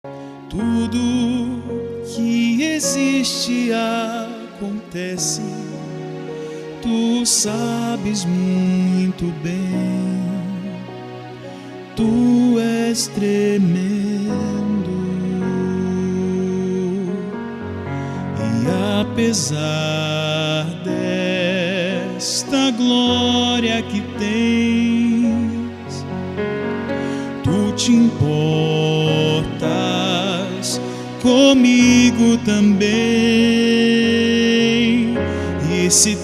Tudo que existe acontece, tu sabes muito bem. Tu és tremendo, e apesar desta glória que tens, tu te importas comigo também. E se